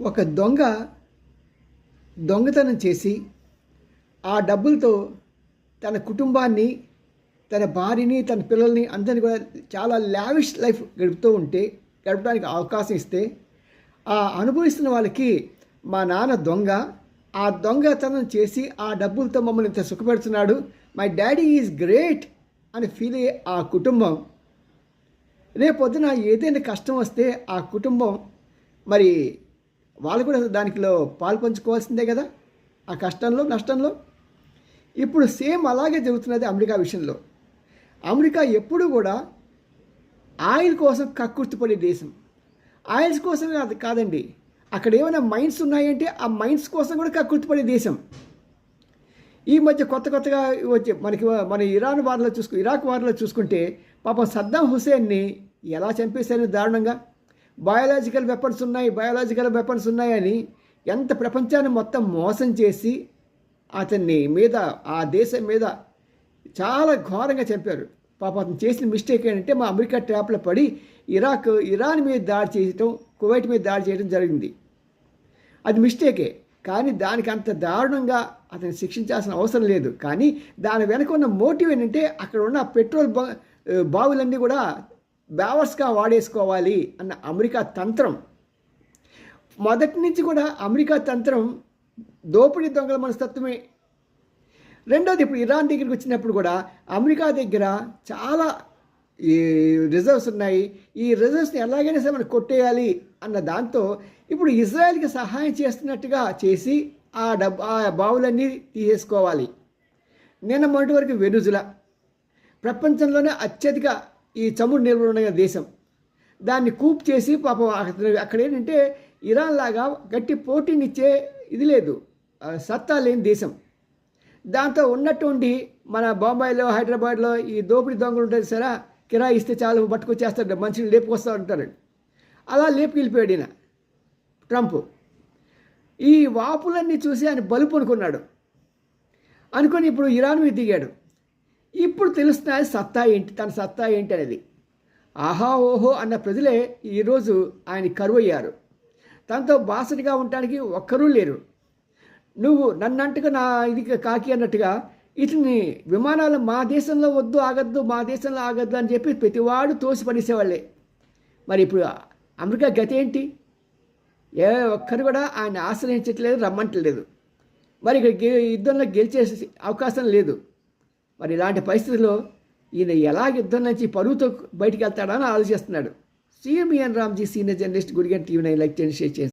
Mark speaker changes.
Speaker 1: ఒక దొంగ దొంగతనం చేసి ఆ డబ్బులతో తన కుటుంబాన్ని, తన భార్యని, తన పిల్లల్ని అందరిని కూడా చాలా లావిష్ లైఫ్ గడపడానికి అవకాశం ఇస్తే, ఆ అనుభవిస్తున్న వాళ్ళకి మా నాన్న దొంగ, ఆ దొంగతనం చేసి ఆ డబ్బులతో మమ్మల్ని ఇంత సుఖపెడుతున్నాడు, మై డాడీ ఈజ్ గ్రేట్ అని ఫీల్ అయ్యే ఆ కుటుంబం రేపొద్దున ఏదైనా కష్టం వస్తే ఆ కుటుంబం మరి వాళ్ళు కూడా దానిలో పాల్పంచుకోవాల్సిందే కదా, ఆ కష్టంలో నష్టంలో. ఇప్పుడు సేమ్ అలాగే జరుగుతున్నది అమెరికా విషయంలో. అమెరికా ఎప్పుడు కూడా ఆయిల్ కోసం కక్కుర్తిపడే దేశం. ఆయిల్స్ కోసం కాదండి, అక్కడ ఏమైనా మైన్స్ ఉన్నాయంటే ఆ మైన్స్ కోసం కూడా కక్కుర్తిపడే దేశం. ఈ మధ్య కొత్తగా వచ్చే మన ఇరాక్ వార్లో చూసుకుంటే పాపం సద్దాం హుసేన్ని ఎలా చంపేశారని దారుణంగా. బయాలజికల్ వెపన్స్ ఉన్నాయని ఎంత ప్రపంచాన్ని మొత్తం మోసం చేసి అతన్ని మీద, ఆ దేశం మీద చాలా ఘోరంగా చంపారు. పాపం అతను చేసిన మిస్టేక్ ఏంటంటే మా అమెరికా ట్రాప్లో పడి ఇరాన్ మీద దాడి చేయటం, కువైట్ మీద దాడి చేయడం జరిగింది. అది మిస్టేకే, కానీ దానికి అంత దారుణంగా అతన్ని శిక్షించాల్సిన అవసరం లేదు. కానీ దాని వెనక ఉన్న మోటివ్ ఏంటంటే అక్కడ ఉన్న పెట్రోల్ బావులన్నీ కూడా బ్యావర్స్గా వాడేసుకోవాలి అన్న అమెరికా తంత్రం. మొదటి నుంచి కూడా అమెరికా తంత్రం దోపిడీ దొంగల మనస్తత్వమే. రెండోది, ఇప్పుడు ఇరాన్ దగ్గరికి వచ్చినప్పుడు కూడా అమెరికా దగ్గర చాలా ఈ రిజర్వ్స్ ఉన్నాయి, ఈ రిజర్వ్స్ని ఎలాగైనా సరే మనం కొట్టేయాలి అన్న దాంతో ఇప్పుడు ఇజ్రాయెల్కి సహాయం చేస్తున్నట్టుగా చేసి ఆ బావులన్నీ తీసేసుకోవాలి. నిన్న మొన్నటి వరకు వెనుజులా ప్రపంచంలోనే అత్యధిక ఈ చమురు నిల్వలు ఉన్న దేశం, దాన్ని కూప్ చేసి పాపం అక్కడ ఏంటంటే ఇరాన్ లాగా గట్టి పోటీనిచ్చే ఇది లేదు, సత్తా లేని దేశం. దాంతో ఉన్నట్టుండి మన బొంబాయిలో, హైదరాబాద్లో ఈ దోపిడీ దొంగలు ఉంటారు సరే, కిరాయి ఇస్తే చాలు పట్టుకొచ్చేస్తాడు, మనిషిని లేపుకొస్తూ ఉంటారు. అలా లేపుకెళ్ళిపోయాడు ఈయన ట్రంప్. ఈ వాపులన్నీ చూసి ఆయన బలుపు అనుకొని ఇప్పుడు ఇరాన్ మీద దిగాడు. ఇప్పుడు తెలుస్తున్నాయి తన సత్తా ఏంటి అనేది. ఆహా ఓహో అన్న ప్రజలే ఈరోజు ఆయన కరువయ్యారు. తనతో బాసటగా ఉండటానికి ఒక్కరూ లేరు. నువ్వు నన్నంటగా నా ఇది కాకి అన్నట్టుగా ఇతని విమానాలు మా దేశంలో మా దేశంలో ఆగద్దు అని చెప్పి ప్రతివాడు తోసి పడేసేవాళ్ళే. మరి ఇప్పుడు అమెరికా గతి ఏంటి? ఏ ఒక్కరు కూడా ఆయన ఆశ్రయించట్లేదు, రమ్మంటలేదు. మరి ఇక్కడ యుద్ధంలో గెలిచే అవకాశం లేదు. మరి ఇలాంటి పరిస్థితుల్లో ఈయన ఎలా యుద్ధం నుంచి పరువుతో బయటికి వెళ్తాడని ఆలోచిస్తున్నాడు. CM Ramji, senior journalist, Gudiganta TV 9 like చేయండి, షేర్ చేయండి.